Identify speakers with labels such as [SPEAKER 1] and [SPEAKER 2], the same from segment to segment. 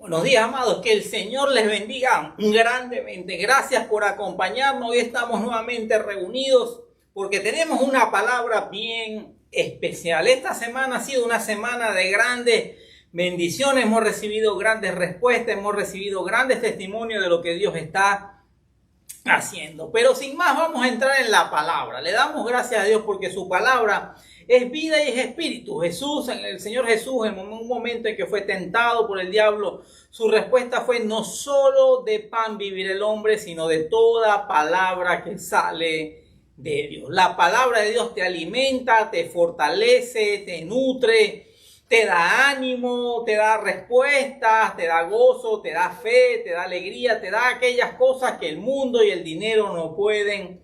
[SPEAKER 1] Buenos días, amados, que el Señor les bendiga grandemente. Gracias por acompañarnos. Hoy estamos nuevamente reunidos porque tenemos una palabra bien especial. Esta semana ha sido una semana de grandes bendiciones. Hemos recibido grandes respuestas, hemos recibido grandes testimonios de lo que Dios está haciendo. Pero sin más, vamos a entrar en la palabra. Le damos gracias a Dios porque su palabra es vida y es espíritu. El Señor Jesús, en un momento en que fue tentado por el diablo, su respuesta fue: no solo de pan vivir el hombre, sino de toda palabra que sale de Dios. La palabra de Dios te alimenta, te fortalece, te nutre, te da ánimo, te da respuestas, te da gozo, te da fe, te da alegría, te da aquellas cosas que el mundo y el dinero no pueden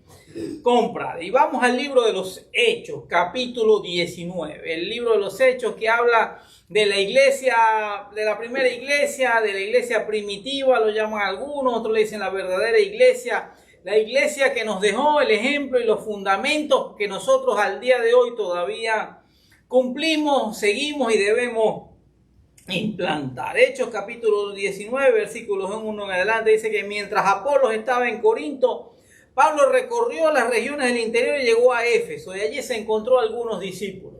[SPEAKER 1] comprar. Y vamos al libro de los Hechos, capítulo 19. El libro de los Hechos que habla de la iglesia, de la primera iglesia, de la iglesia primitiva, lo llaman algunos, otros le dicen la verdadera iglesia. La iglesia que nos dejó el ejemplo y los fundamentos que nosotros al día de hoy todavía cumplimos, seguimos y debemos implantar. Hechos capítulo 19, versículos 1 en adelante, dice que mientras Apolos estaba en Corinto, Pablo recorrió las regiones del interior y llegó a Éfeso, y allí se encontró a algunos discípulos.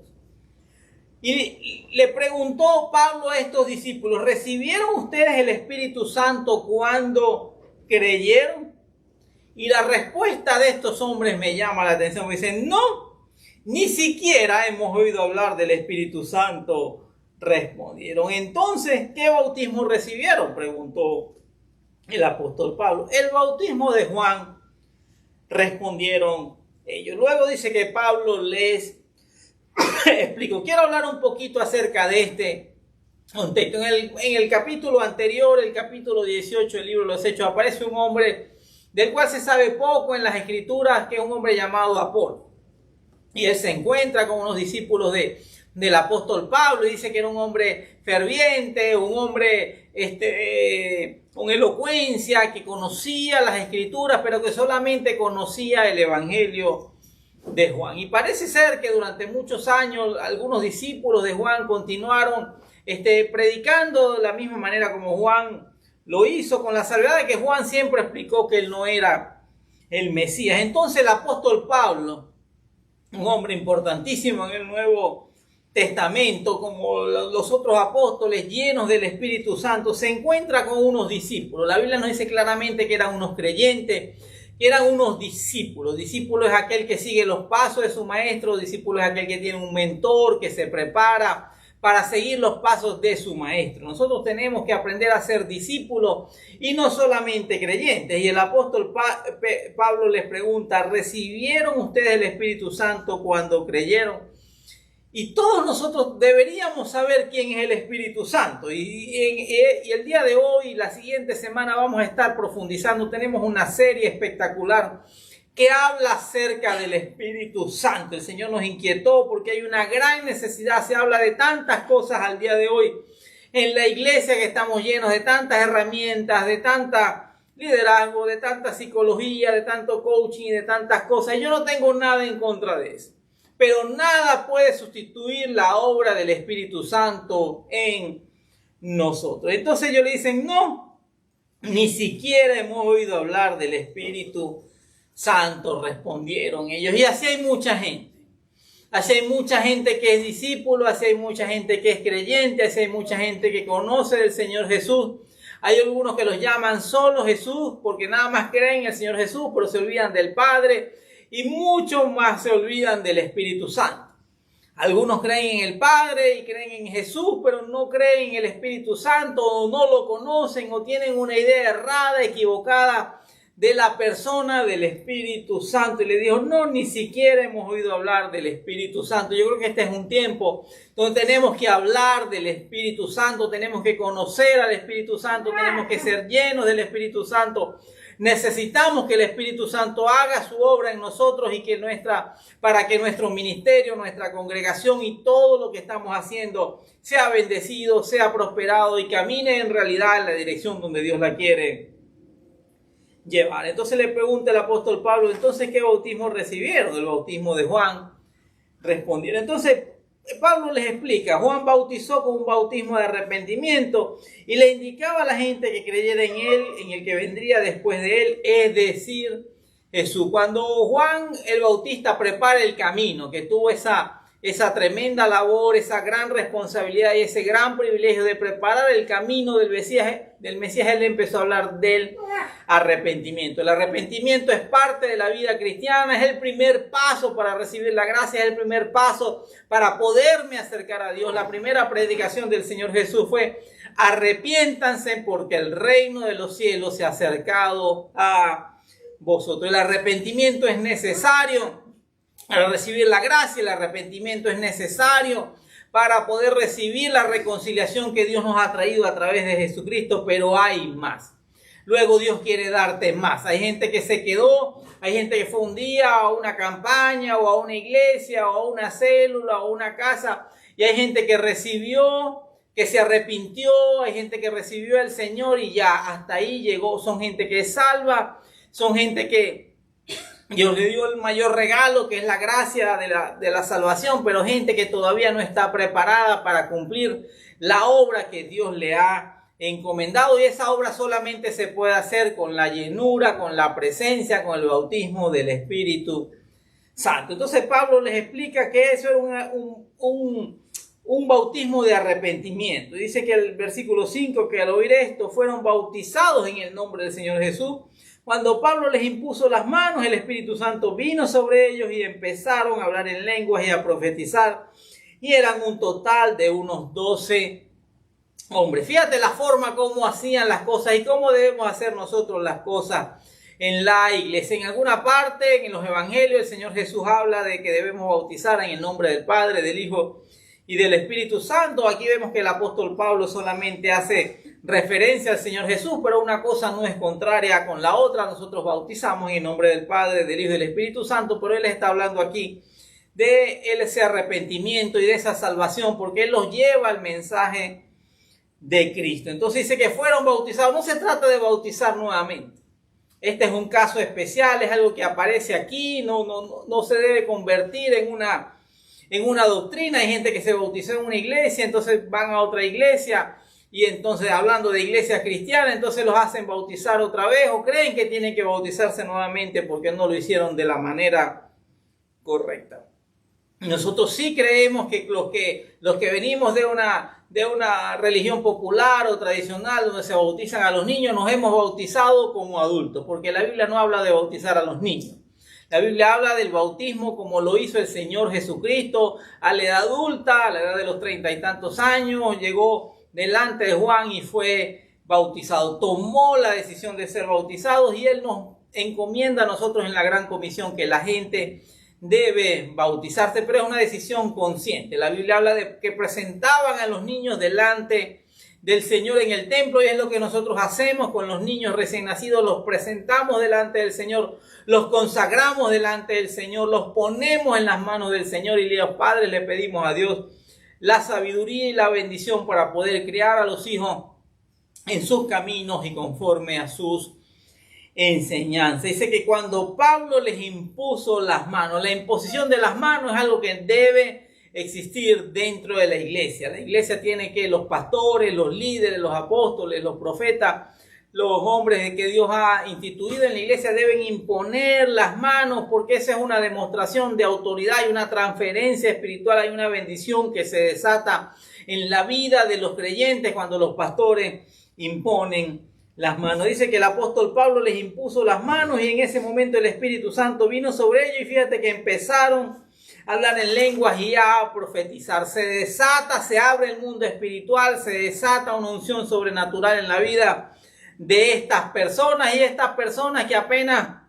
[SPEAKER 1] Y le preguntó Pablo a estos discípulos: ¿recibieron ustedes el Espíritu Santo cuando creyeron? Y la respuesta de estos hombres me llama la atención. Me dicen: no, ni siquiera hemos oído hablar del Espíritu Santo, respondieron. Entonces, ¿qué bautismo recibieron?, preguntó el apóstol Pablo. El bautismo de Juan, respondieron ellos. Luego dice que Pablo les explicó. Quiero hablar un poquito acerca de este contexto. En el capítulo anterior, el capítulo 18 del libro de los Hechos, aparece un hombre del cual se sabe poco en las escrituras, que es un hombre llamado Apolo. Y él se encuentra con unos discípulos del apóstol Pablo y dice que era un hombre ferviente, un hombre con elocuencia, que conocía las escrituras, pero que solamente conocía el evangelio de Juan. Y parece ser que durante muchos años algunos discípulos de Juan continuaron predicando de la misma manera como Juan lo hizo, con la salvedad de que Juan siempre explicó que él no era el Mesías. Entonces el apóstol Pablo, un hombre importantísimo en el Nuevo Testamento, como los otros apóstoles llenos del Espíritu Santo, se encuentra con unos discípulos. La Biblia nos dice claramente que eran unos creyentes, que eran unos discípulos. Discípulo es aquel que sigue los pasos de su maestro. Discípulo es aquel que tiene un mentor, que se prepara para seguir los pasos de su maestro. Nosotros tenemos que aprender a ser discípulos y no solamente creyentes. Y el apóstol Pablo les pregunta: ¿recibieron ustedes el Espíritu Santo cuando creyeron? Y todos nosotros deberíamos saber quién es el Espíritu Santo. Y el día de hoy, la siguiente semana, vamos a estar profundizando. Tenemos una serie espectacular que habla acerca del Espíritu Santo. El Señor nos inquietó porque hay una gran necesidad. Se habla de tantas cosas al día de hoy en la iglesia, que estamos llenos de tantas herramientas, de tanta liderazgo, de tanta psicología, de tanto coaching y de tantas cosas. Y yo no tengo nada en contra de eso. Pero nada puede sustituir la obra del Espíritu Santo en nosotros. Entonces ellos le dicen: no, ni siquiera hemos oído hablar del Espíritu Santo, respondieron ellos. Y así hay mucha gente. Así hay mucha gente que es discípulo, así hay mucha gente que es creyente, así hay mucha gente que conoce del Señor Jesús. Hay algunos que los llaman solo Jesús porque nada más creen en el Señor Jesús, pero se olvidan del Padre. Y muchos más se olvidan del Espíritu Santo. Algunos creen en el Padre y creen en Jesús, pero no creen en el Espíritu Santo, o no lo conocen, o tienen una idea errada, equivocada de la persona del Espíritu Santo. Y le dijo: no, ni siquiera hemos oído hablar del Espíritu Santo. Yo creo que este es un tiempo donde tenemos que hablar del Espíritu Santo, tenemos que conocer al Espíritu Santo, tenemos que ser llenos del Espíritu Santo. Necesitamos que el Espíritu Santo haga su obra en nosotros y para que nuestro ministerio, nuestra congregación y todo lo que estamos haciendo sea bendecido, sea prosperado y camine en realidad en la dirección donde Dios la quiere llevar. Entonces le pregunta el apóstol Pablo: entonces, ¿qué bautismo recibieron? El bautismo de Juan, respondieron. Entonces Pablo les explica, Juan bautizó con un bautismo de arrepentimiento y le indicaba a la gente que creyera en él, en el que vendría después de él, es decir, Jesús. Cuando Juan el Bautista prepara el camino, que tuvo esa tremenda labor, esa gran responsabilidad y ese gran privilegio de preparar el camino del Mesías, él empezó a hablar del arrepentimiento. El arrepentimiento es parte de la vida cristiana, es el primer paso para recibir la gracia, es el primer paso para poderme acercar a Dios. La primera predicación del Señor Jesús fue: arrepiéntanse porque el reino de los cielos se ha acercado a vosotros. El arrepentimiento es necesario para recibir la gracia, el arrepentimiento es necesario para poder recibir la reconciliación que Dios nos ha traído a través de Jesucristo, pero hay más. Luego Dios quiere darte más. Hay gente que se quedó, hay gente que fue un día a una campaña o a una iglesia o a una célula o a una casa, y hay gente que recibió, que se arrepintió, hay gente que recibió al Señor y ya hasta ahí llegó. Son gente que es salva, son gente que Dios le dio el mayor regalo, que es la gracia de la salvación, pero gente que todavía no está preparada para cumplir la obra que Dios le ha encomendado, y esa obra solamente se puede hacer con la llenura, con la presencia, con el bautismo del Espíritu Santo. Entonces Pablo les explica que eso era un bautismo de arrepentimiento. Dice que el versículo 5, que al oír esto fueron bautizados en el nombre del Señor Jesús. Cuando Pablo les impuso las manos, el Espíritu Santo vino sobre ellos y empezaron a hablar en lenguas y a profetizar. Y eran un total de unos 12 hombres. Fíjate la forma como hacían las cosas y cómo debemos hacer nosotros las cosas en la iglesia. En alguna parte, en los evangelios, el Señor Jesús habla de que debemos bautizar en el nombre del Padre, del Hijo y del Espíritu Santo. Aquí vemos que el apóstol Pablo solamente hace referencia al Señor Jesús, pero una cosa no es contraria con la otra. Nosotros bautizamos en el nombre del Padre, del Hijo y del Espíritu Santo, pero él está hablando aquí de ese arrepentimiento y de esa salvación, porque él los lleva al mensaje de Cristo. Entonces dice que fueron bautizados. No se trata de bautizar nuevamente. Este es un caso especial, es algo que aparece aquí, no se debe convertir en una doctrina. Hay gente que se bautizó en una iglesia, entonces van a otra iglesia, y entonces hablando de iglesias cristianas, entonces los hacen bautizar otra vez, o creen que tienen que bautizarse nuevamente porque no lo hicieron de la manera correcta. Nosotros sí creemos que los que venimos de una religión popular o tradicional donde se bautizan a los niños, nos hemos bautizado como adultos, porque la Biblia no habla de bautizar a los niños. La Biblia habla del bautismo como lo hizo el Señor Jesucristo a la edad adulta, a la edad de los 30 y tantos años, llegó delante de Juan y fue bautizado. Tomó la decisión de ser bautizados y él nos encomienda a nosotros en la gran comisión que la gente debe bautizarse, pero es una decisión consciente. La Biblia habla de que presentaban a los niños delante del Señor en el templo, y es lo que nosotros hacemos con los niños recién nacidos. Los presentamos delante del Señor, los consagramos delante del Señor, los ponemos en las manos del Señor, y los padres le pedimos a Dios la sabiduría y la bendición para poder criar a los hijos en sus caminos y conforme a sus enseñanza. Dice que cuando Pablo les impuso las manos, la imposición de las manos es algo que debe existir dentro de la iglesia. La iglesia tiene que los pastores, los líderes, los apóstoles, los profetas, los hombres que Dios ha instituido en la iglesia deben imponer las manos, porque esa es una demostración de autoridad y una transferencia espiritual. Hay una bendición que se desata en la vida de los creyentes cuando los pastores imponen las manos. Dice que el apóstol Pablo les impuso las manos y en ese momento el Espíritu Santo vino sobre ellos, y fíjate que empezaron a hablar en lenguas y a profetizar. Se desata, se abre el mundo espiritual, se desata una unción sobrenatural en la vida de estas personas, y estas personas que apenas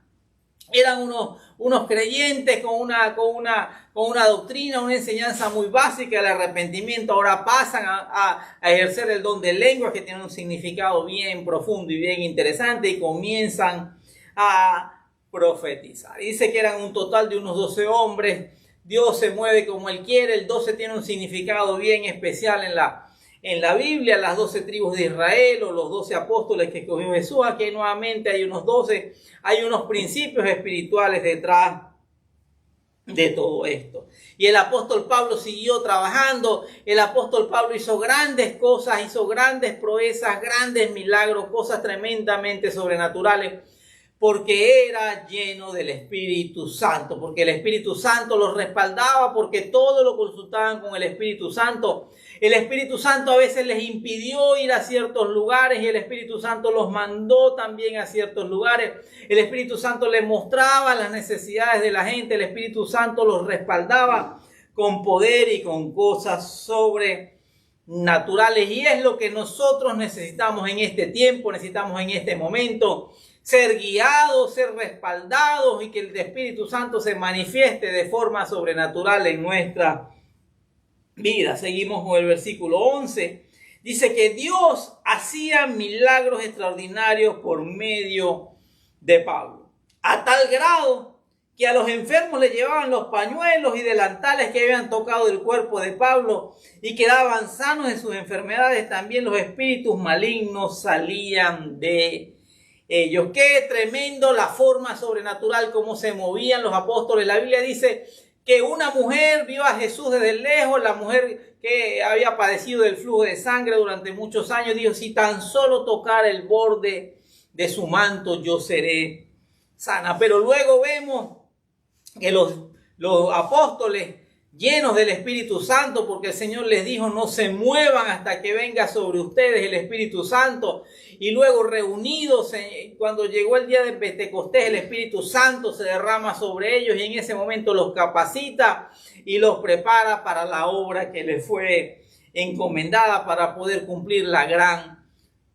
[SPEAKER 1] eran unos creyentes con una doctrina, una enseñanza muy básica del arrepentimiento, ahora pasan a ejercer el don de lenguas, que tiene un significado bien profundo y bien interesante, y comienzan a profetizar. Dice que eran un total de unos 12 hombres. Dios se mueve como Él quiere. El 12 tiene un significado bien especial en la Biblia. Las 12 tribus de Israel, o los 12 apóstoles que escogió Jesús. Aquí nuevamente hay unos 12, hay unos principios espirituales detrás de todo esto. Y el apóstol Pablo siguió trabajando. El apóstol Pablo hizo grandes cosas, hizo grandes proezas, grandes milagros, cosas tremendamente sobrenaturales, porque era lleno del Espíritu Santo, porque el Espíritu Santo los respaldaba, porque todo lo consultaban con el Espíritu Santo. El Espíritu Santo a veces les impidió ir a ciertos lugares y el Espíritu Santo los mandó también a ciertos lugares. El Espíritu Santo les mostraba las necesidades de la gente. El Espíritu Santo los respaldaba con poder y con cosas sobrenaturales. Y es lo que nosotros necesitamos en este tiempo, necesitamos en este momento. Ser guiados, ser respaldados y que el Espíritu Santo se manifieste de forma sobrenatural en nuestra vida. Seguimos con el versículo 11. Dice que Dios hacía milagros extraordinarios por medio de Pablo. A tal grado que a los enfermos le llevaban los pañuelos y delantales que habían tocado el cuerpo de Pablo y quedaban sanos de sus enfermedades. También los espíritus malignos salían de ellos. Qué tremendo la forma sobrenatural, cómo se movían los apóstoles. La Biblia dice que una mujer vio a Jesús desde lejos, la mujer que había padecido del flujo de sangre durante muchos años, dijo: si tan solo tocar el borde de su manto, yo seré sana. Pero luego vemos que los apóstoles, llenos del Espíritu Santo, porque el Señor les dijo: no se muevan hasta que venga sobre ustedes el Espíritu Santo. Y luego reunidos, cuando llegó el día de Pentecostés, el Espíritu Santo se derrama sobre ellos y en ese momento los capacita y los prepara para la obra que les fue encomendada para poder cumplir la gran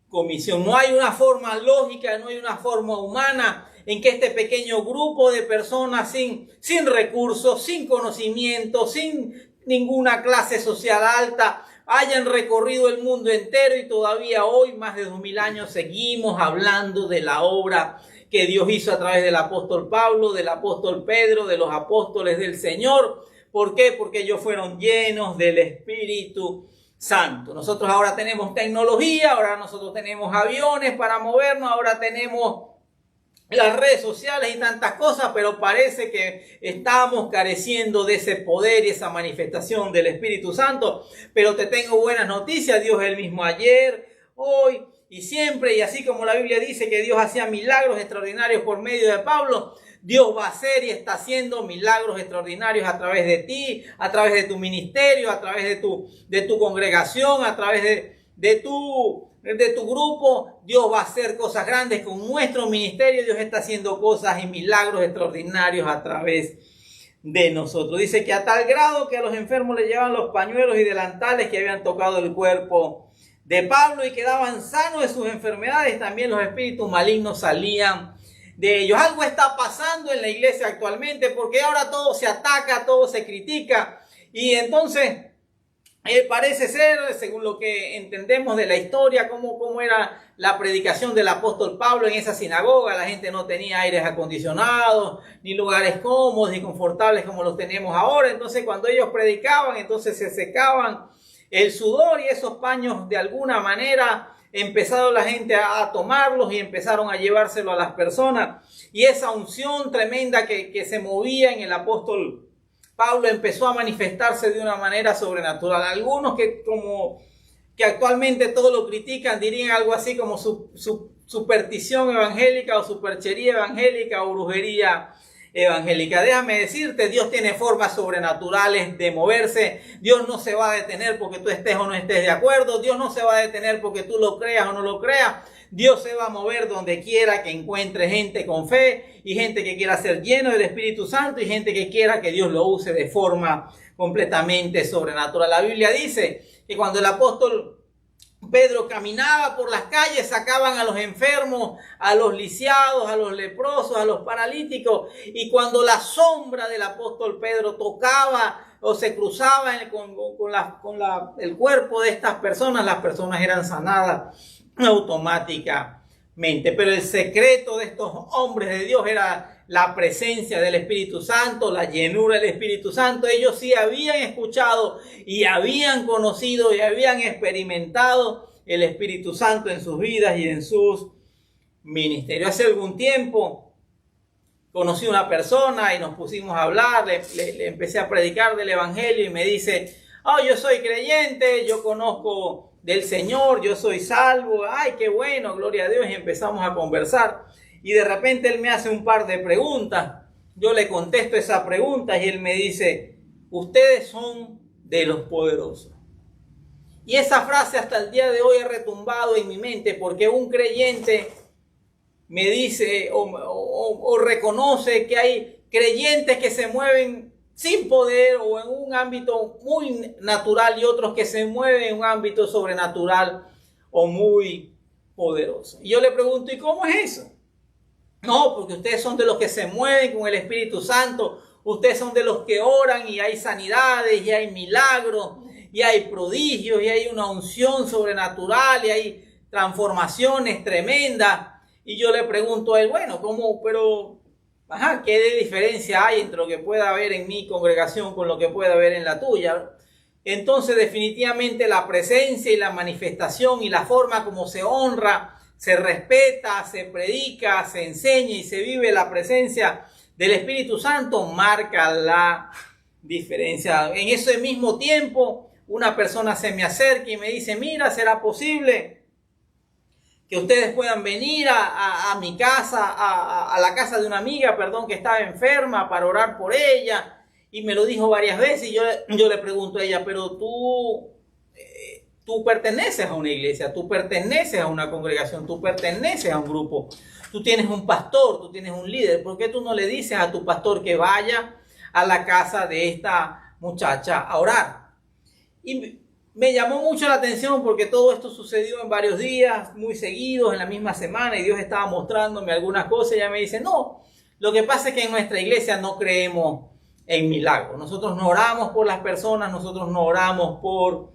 [SPEAKER 1] comisión. No hay una forma lógica, no hay una forma humana en que este pequeño grupo de personas sin recursos, sin conocimiento, sin ninguna clase social alta, hayan recorrido el mundo entero y todavía hoy, más de 2000 años, seguimos hablando de la obra que Dios hizo a través del apóstol Pablo, del apóstol Pedro, de los apóstoles del Señor. ¿Por qué? Porque ellos fueron llenos del Espíritu Santo. Nosotros ahora tenemos tecnología, ahora nosotros tenemos aviones para movernos, ahora tenemos las redes sociales y tantas cosas, pero parece que estamos careciendo de ese poder y esa manifestación del Espíritu Santo. Pero te tengo buenas noticias: Dios es el mismo ayer, hoy y siempre, y así como la Biblia dice que Dios hacía milagros extraordinarios por medio de Pablo, Dios va a hacer y está haciendo milagros extraordinarios a través de ti, a través de tu ministerio, a través de tu congregación, a través de tu grupo. Dios va a hacer cosas grandes con nuestro ministerio. Dios está haciendo cosas y milagros extraordinarios a través de nosotros. Dice que a tal grado que a los enfermos le llevaban los pañuelos y delantales que habían tocado el cuerpo de Pablo y quedaban sanos de sus enfermedades. También los espíritus malignos salían de ellos. Algo está pasando en la iglesia actualmente, porque ahora todo se ataca, todo se critica, y entonces parece ser, según lo que entendemos de la historia, cómo era la predicación del apóstol Pablo en esa sinagoga. La gente no tenía aires acondicionados, ni lugares cómodos, ni confortables como los tenemos ahora. Entonces cuando ellos predicaban, entonces se secaban el sudor y esos paños de alguna manera empezaron la gente a tomarlos y empezaron a llevárselo a las personas. Y esa unción tremenda que se movía en el apóstol Pablo empezó a manifestarse de una manera sobrenatural. Algunos que actualmente todo lo critican dirían algo así como superstición evangélica o superchería evangélica o brujería evangélica. Déjame decirte, Dios tiene formas sobrenaturales de moverse. Dios no se va a detener porque tú estés o no estés de acuerdo. Dios no se va a detener porque tú lo creas o no lo creas. Dios se va a mover donde quiera que encuentre gente con fe y gente que quiera ser lleno del Espíritu Santo y gente que quiera que Dios lo use de forma completamente sobrenatural. La Biblia dice que cuando el apóstol Pedro caminaba por las calles, sacaban a los enfermos, a los lisiados, a los leprosos, a los paralíticos, y cuando la sombra del apóstol Pedro tocaba o se cruzaba con el cuerpo de estas personas, las personas eran sanadas automáticamente. Pero el secreto de estos hombres de Dios era la presencia del Espíritu Santo, la llenura del Espíritu Santo. Ellos sí habían escuchado y habían conocido y habían experimentado el Espíritu Santo en sus vidas y en sus ministerios. Hace algún tiempo conocí a una persona y nos pusimos a hablar, le empecé a predicar del evangelio y me dice, oh, yo soy creyente, yo conozco del Señor, yo soy salvo, ay, qué bueno, gloria a Dios, y empezamos a conversar. Y de repente él me hace un par de preguntas, yo le contesto esas preguntas y él me dice, ustedes son de los poderosos. Y esa frase hasta el día de hoy ha retumbado en mi mente, porque un creyente me dice o reconoce que hay creyentes que se mueven sin poder o en un ámbito muy natural y otros que se mueven en un ámbito sobrenatural o muy poderoso. Y yo le pregunto, ¿y cómo es eso? No, porque ustedes son de los que se mueven con el Espíritu Santo, ustedes son de los que oran y hay sanidades y hay milagros y hay prodigios y hay una unción sobrenatural y hay transformaciones tremendas. Y yo le pregunto a él, bueno, ¿cómo? Pero, ¿qué de diferencia hay entre lo que pueda haber en mi congregación con lo que pueda haber en la tuya? Entonces, definitivamente la presencia y la manifestación y la forma como se honra, se respeta, se predica, se enseña y se vive la presencia del Espíritu Santo marca la diferencia. En ese mismo tiempo, una persona se me acerca y me dice, mira, ¿será posible que ustedes puedan venir a mi casa, a la casa de una amiga, que estaba enferma, para orar por ella? Y me lo dijo varias veces y yo le pregunto a ella, pero tú perteneces a una iglesia, tú perteneces a una congregación, tú perteneces a un grupo, tú tienes un pastor, tú tienes un líder, ¿por qué tú no le dices a tu pastor que vaya a la casa de esta muchacha a orar? Y me llamó mucho la atención porque todo esto sucedió en varios días, muy seguidos, en la misma semana, y Dios estaba mostrándome algunas cosas. Y ella me dice, no, lo que pasa es que en nuestra iglesia no creemos en milagros. Nosotros no oramos por las personas, nosotros no oramos por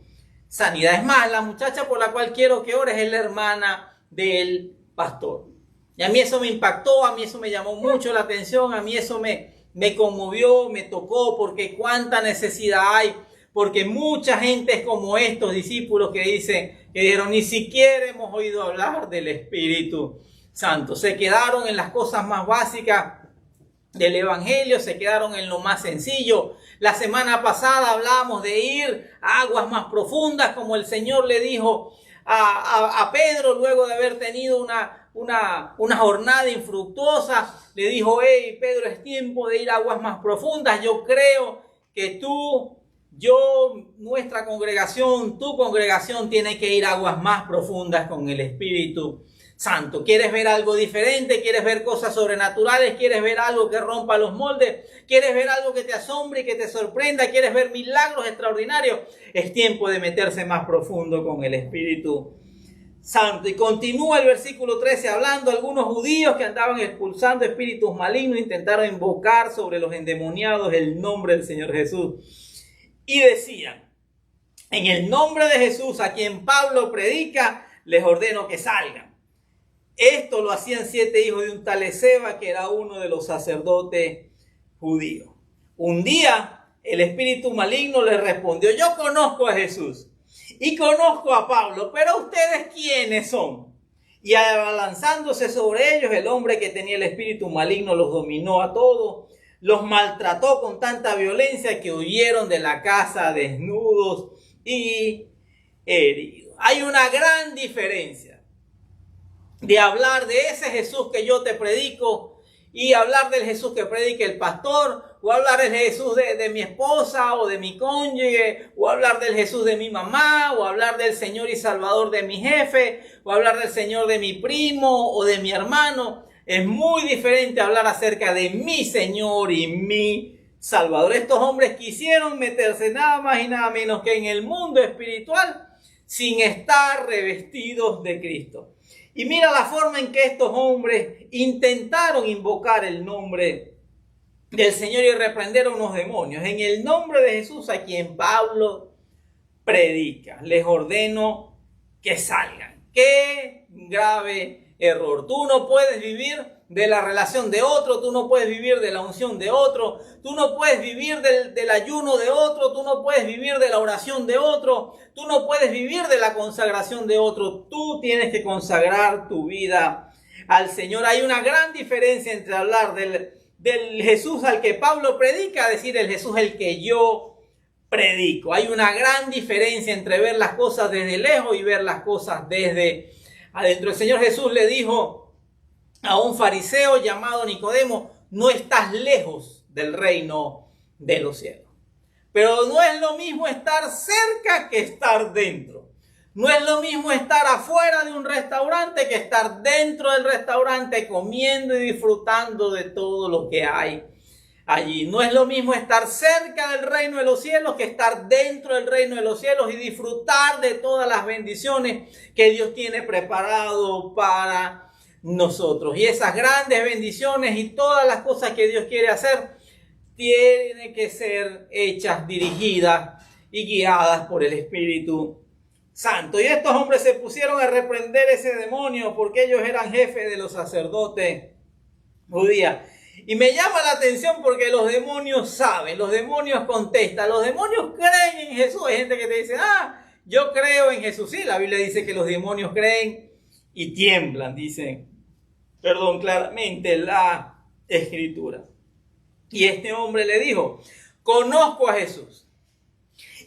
[SPEAKER 1] sanidad. Es más, la muchacha por la cual quiero que ores es la hermana del pastor. Y a mí eso me impactó, a mí eso me llamó mucho la atención, a mí eso me conmovió, me tocó, porque cuánta necesidad hay. Porque mucha gente es como estos discípulos que dijeron, ni siquiera hemos oído hablar del Espíritu Santo. Se quedaron en las cosas más básicas del Evangelio, se quedaron en lo más sencillo. La semana pasada hablábamos de ir a aguas más profundas, como el Señor le dijo a Pedro, luego de haber tenido una jornada infructuosa. Le dijo, hey Pedro, es tiempo de ir a aguas más profundas. Yo creo que nuestra congregación, tu congregación tiene que ir a aguas más profundas con el Espíritu Santo. ¿Quieres ver algo diferente? ¿Quieres ver cosas sobrenaturales? ¿Quieres ver algo que rompa los moldes? ¿Quieres ver algo que te asombre y que te sorprenda? ¿Quieres ver milagros extraordinarios? Es tiempo de meterse más profundo con el Espíritu Santo. Y continúa el versículo 13 hablando, algunos judíos que andaban expulsando espíritus malignos intentaron invocar sobre los endemoniados el nombre del Señor Jesús. Y decían, en el nombre de Jesús, a quien Pablo predica, les ordeno que salgan. Esto lo hacían 7 hijos de un tal Esceva, que era uno de los sacerdotes judíos. Un día, el espíritu maligno les respondió, yo conozco a Jesús y conozco a Pablo, pero ¿ustedes quiénes son? Y abalanzándose sobre ellos, el hombre que tenía el espíritu maligno los dominó a todos. Los maltrató con tanta violencia que huyeron de la casa desnudos y heridos. Hay una gran diferencia de hablar de ese Jesús que yo te predico y hablar del Jesús que predica el pastor, o hablar del Jesús de mi esposa o de mi cónyuge, o hablar del Jesús de mi mamá, o hablar del Señor y Salvador de mi jefe, o hablar del Señor de mi primo o de mi hermano. Es muy diferente hablar acerca de mi Señor y mi Salvador. Estos hombres quisieron meterse nada más y nada menos que en el mundo espiritual sin estar revestidos de Cristo. Y mira la forma en que estos hombres intentaron invocar el nombre del Señor y reprender a unos demonios. En el nombre de Jesús, a quien Pablo predica, les ordeno que salgan. ¡Qué grave error! Tú no puedes vivir de la relación de otro, tú no puedes vivir de la unción de otro, tú no puedes vivir del ayuno de otro, tú no puedes vivir de la oración de otro, tú no puedes vivir de la consagración de otro. Tú tienes que consagrar tu vida al Señor. Hay una gran diferencia entre hablar del Jesús al que Pablo predica a decir el Jesús el que yo predico. Hay una gran diferencia entre ver las cosas desde lejos y ver las cosas desde adentro. El Señor Jesús le dijo a un fariseo llamado Nicodemo: no estás lejos del reino de los cielos. Pero no es lo mismo estar cerca que estar dentro. No es lo mismo estar afuera de un restaurante que estar dentro del restaurante comiendo y disfrutando de todo lo que hay allí. No es lo mismo estar cerca del reino de los cielos que estar dentro del reino de los cielos y disfrutar de todas las bendiciones que Dios tiene preparado para nosotros. Y esas grandes bendiciones y todas las cosas que Dios quiere hacer tienen que ser hechas, dirigidas y guiadas por el Espíritu Santo. Y estos hombres se pusieron a reprender ese demonio porque ellos eran jefes de los sacerdotes judíos. Y me llama la atención porque los demonios saben, los demonios contestan, los demonios creen en Jesús. Hay gente que te dice: yo creo en Jesús. Sí, la Biblia dice que los demonios creen y tiemblan, claramente la Escritura. Y este hombre le dijo: conozco a Jesús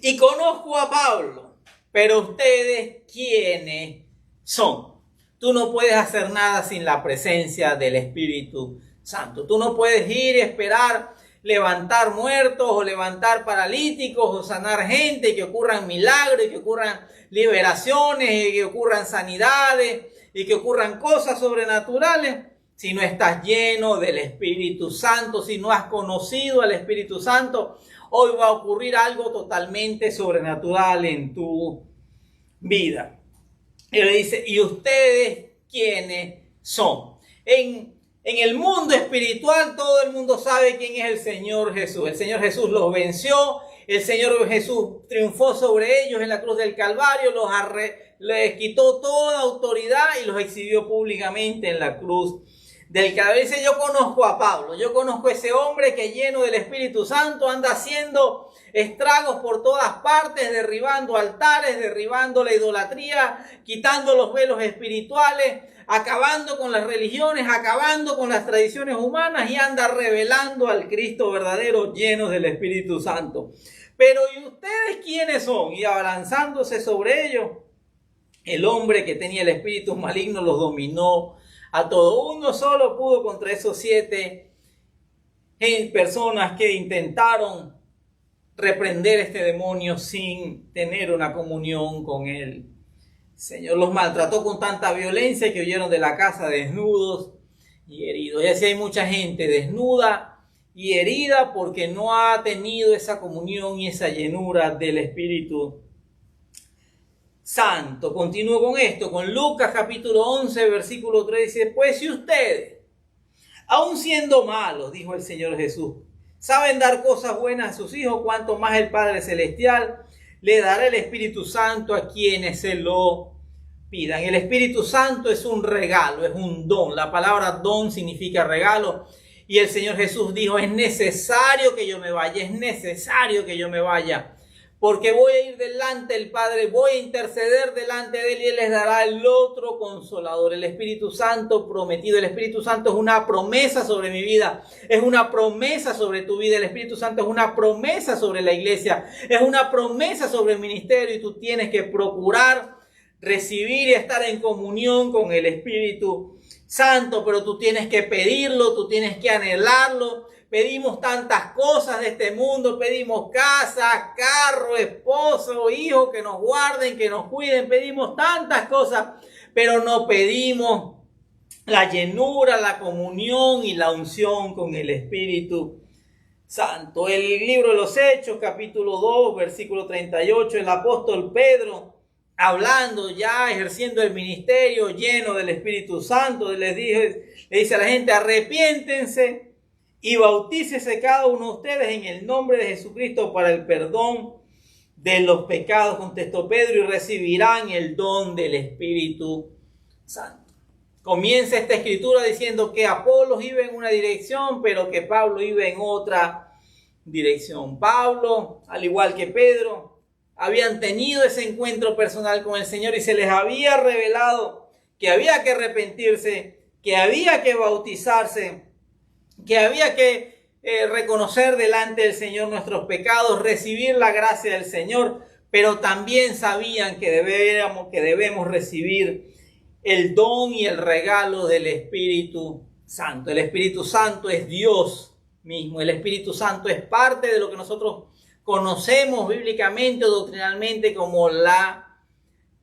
[SPEAKER 1] y conozco a Pablo, pero ustedes, ¿quiénes son? Tú no puedes hacer nada sin la presencia del Espíritu Santo. Tú no puedes ir y esperar levantar muertos o levantar paralíticos o sanar gente, y que ocurran milagros, y que ocurran liberaciones, y que ocurran sanidades, y que ocurran cosas sobrenaturales. Si no estás lleno del Espíritu Santo, si no has conocido al Espíritu Santo, hoy va a ocurrir algo totalmente sobrenatural en tu vida. Y le dice: ¿y ustedes quiénes son? En el mundo espiritual todo el mundo sabe quién es el Señor Jesús. El Señor Jesús los venció. El Señor Jesús triunfó sobre ellos en la cruz del Calvario. Les quitó toda autoridad y los exhibió públicamente en la cruz del Calvario. Dice: yo conozco a Pablo. Yo conozco a ese hombre que, lleno del Espíritu Santo, anda haciendo estragos por todas partes, derribando altares, derribando la idolatría, quitando los velos espirituales, acabando con las religiones, acabando con las tradiciones humanas, y anda revelando al Cristo verdadero, llenos del Espíritu Santo. Pero ¿y ustedes quiénes son? Y abalanzándose sobre ellos, el hombre que tenía el espíritu maligno los dominó a todos. Uno solo pudo contra esos 7 personas que intentaron reprender este demonio sin tener una comunión con él. El Señor los maltrató con tanta violencia que huyeron de la casa desnudos y heridos. Y así hay mucha gente desnuda y herida porque no ha tenido esa comunión y esa llenura del Espíritu Santo. Continúo con esto, con Lucas capítulo 11, versículo 3, dice: pues si ustedes, aun siendo malos, dijo el Señor Jesús, saben dar cosas buenas a sus hijos, cuanto más el Padre Celestial le dará el Espíritu Santo a quienes se lo pidan. El Espíritu Santo es un regalo, es un don. La palabra don significa regalo. Y el Señor Jesús dijo: es necesario que yo me vaya, es necesario que yo me vaya, porque voy a ir delante del Padre, voy a interceder delante de Él, y Él les dará el otro Consolador, el Espíritu Santo prometido. El Espíritu Santo es una promesa sobre mi vida, es una promesa sobre tu vida. El Espíritu Santo es una promesa sobre la iglesia, es una promesa sobre el ministerio, y tú tienes que procurar recibir y estar en comunión con el Espíritu Santo, pero tú tienes que pedirlo, tú tienes que anhelarlo. Pedimos tantas cosas de este mundo, pedimos casa, carro, esposo, hijo, que nos guarden, que nos cuiden, pedimos tantas cosas, pero no pedimos la llenura, la comunión y la unción con el Espíritu Santo. El libro de los Hechos, capítulo 2, versículo 38, el apóstol Pedro, hablando ya, ejerciendo el ministerio lleno del Espíritu Santo, le dice a la gente: arrepiéntense y bautícese cada uno de ustedes en el nombre de Jesucristo para el perdón de los pecados, contestó Pedro, y recibirán el don del Espíritu Santo. Comienza esta escritura diciendo que Apolos iba en una dirección, pero que Pablo iba en otra dirección. Pablo, al igual que Pedro, habían tenido ese encuentro personal con el Señor y se les había revelado que había que arrepentirse, que había que bautizarse que había que reconocer delante del Señor nuestros pecados, recibir la gracia del Señor, pero también sabían que debemos recibir el don y el regalo del Espíritu Santo. El Espíritu Santo es Dios mismo. El Espíritu Santo es parte de lo que nosotros conocemos bíblicamente o doctrinalmente como la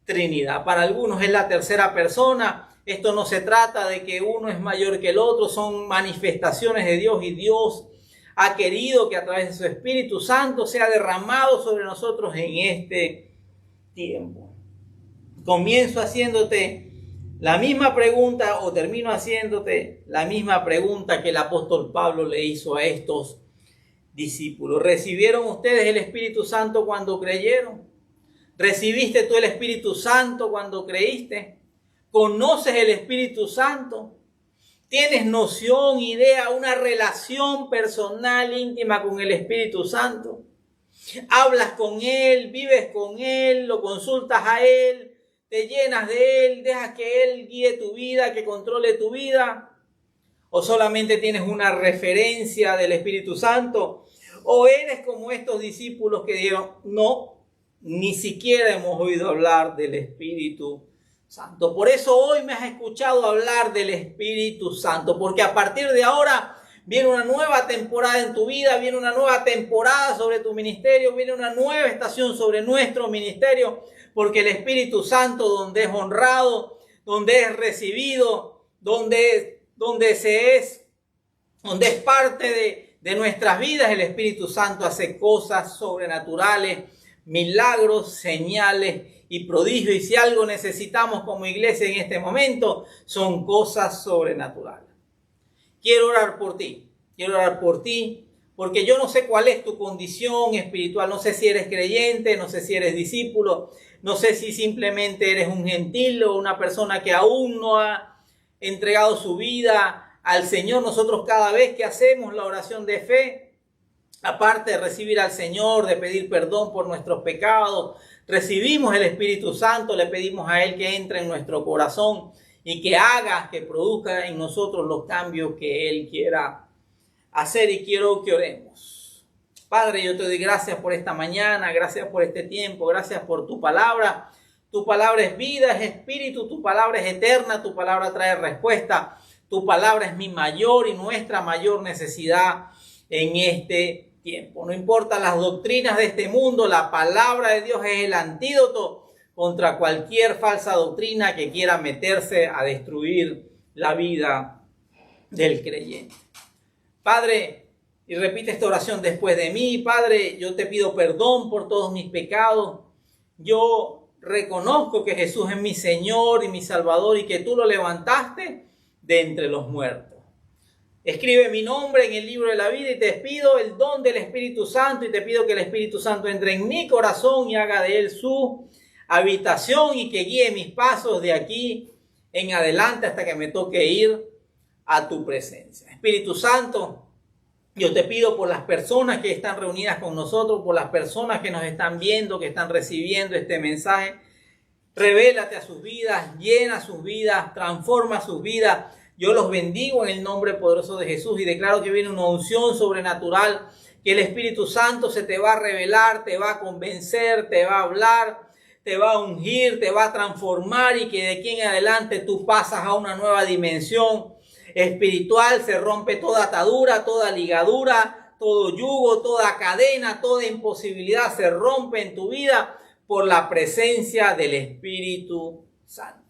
[SPEAKER 1] Trinidad. Para algunos es la tercera persona. Esto no se trata de que uno es mayor que el otro, son manifestaciones de Dios, y Dios ha querido que a través de su Espíritu Santo sea derramado sobre nosotros en este tiempo. Comienzo haciéndote la misma pregunta, o termino haciéndote la misma pregunta que el apóstol Pablo le hizo a estos discípulos. ¿Recibieron ustedes el Espíritu Santo cuando creyeron? ¿Recibiste tú el Espíritu Santo cuando creíste? ¿Conoces el Espíritu Santo? ¿Tienes noción, idea, una relación personal íntima con el Espíritu Santo? ¿Hablas con Él, vives con Él, lo consultas a Él, te llenas de Él, dejas que Él guíe tu vida, que controle tu vida? ¿O solamente tienes una referencia del Espíritu Santo? ¿O eres como estos discípulos que dijeron, no, ni siquiera hemos oído hablar del Espíritu Santo? Por eso hoy me has escuchado hablar del Espíritu Santo, porque a partir de ahora viene una nueva temporada en tu vida, viene una nueva temporada sobre tu ministerio, viene una nueva estación sobre nuestro ministerio, porque el Espíritu Santo, donde es honrado, donde es recibido, donde es parte de nuestras vidas, el Espíritu Santo hace cosas sobrenaturales, milagros, señales y prodigios. Y si algo necesitamos como iglesia en este momento, son cosas sobrenaturales. Quiero orar por ti, porque yo no sé cuál es tu condición espiritual. No sé si eres creyente, no sé si eres discípulo, no sé si simplemente eres un gentil o una persona que aún no ha entregado su vida al Señor. Nosotros cada vez que hacemos la oración de fe, aparte de recibir al Señor, de pedir perdón por nuestros pecados, recibimos el Espíritu Santo, le pedimos a Él que entre en nuestro corazón y que haga, que produzca en nosotros los cambios que Él quiera hacer. Y quiero que oremos. Padre, yo te doy gracias por esta mañana, gracias por este tiempo, gracias por tu palabra. Tu palabra es vida, es espíritu, tu palabra es eterna, tu palabra trae respuesta. Tu palabra es mi mayor y nuestra mayor necesidad en este tiempo. No importa las doctrinas de este mundo, la palabra de Dios es el antídoto contra cualquier falsa doctrina que quiera meterse a destruir la vida del creyente. Padre, y repite esta oración después de mí. Padre, yo te pido perdón por todos mis pecados. Yo reconozco que Jesús es mi Señor y mi Salvador y que tú lo levantaste de entre los muertos. Escribe mi nombre en el libro de la vida y te pido el don del Espíritu Santo, y te pido que el Espíritu Santo entre en mi corazón y haga de él su habitación y que guíe mis pasos de aquí en adelante hasta que me toque ir a tu presencia. Espíritu Santo, yo te pido por las personas que están reunidas con nosotros, por las personas que nos están viendo, que están recibiendo este mensaje, revélate a sus vidas, llena sus vidas, transforma sus vidas. Yo los bendigo en el nombre poderoso de Jesús y declaro que viene una unción sobrenatural, que el Espíritu Santo se te va a revelar, te va a convencer, te va a hablar, te va a ungir, te va a transformar, y que de aquí en adelante tú pasas a una nueva dimensión espiritual. Se rompe toda atadura, toda ligadura, todo yugo, toda cadena, toda imposibilidad se rompe en tu vida por la presencia del Espíritu Santo.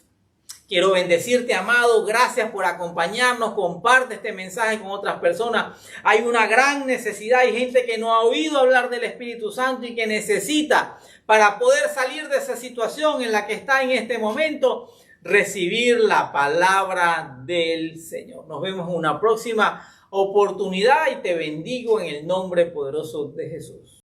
[SPEAKER 1] Quiero bendecirte, amado. Gracias por acompañarnos. Comparte este mensaje con otras personas. Hay una gran necesidad. Hay gente que no ha oído hablar del Espíritu Santo y que necesita, para poder salir de esa situación en la que está en este momento, recibir la palabra del Señor. Nos vemos en una próxima oportunidad y te bendigo en el nombre poderoso de Jesús.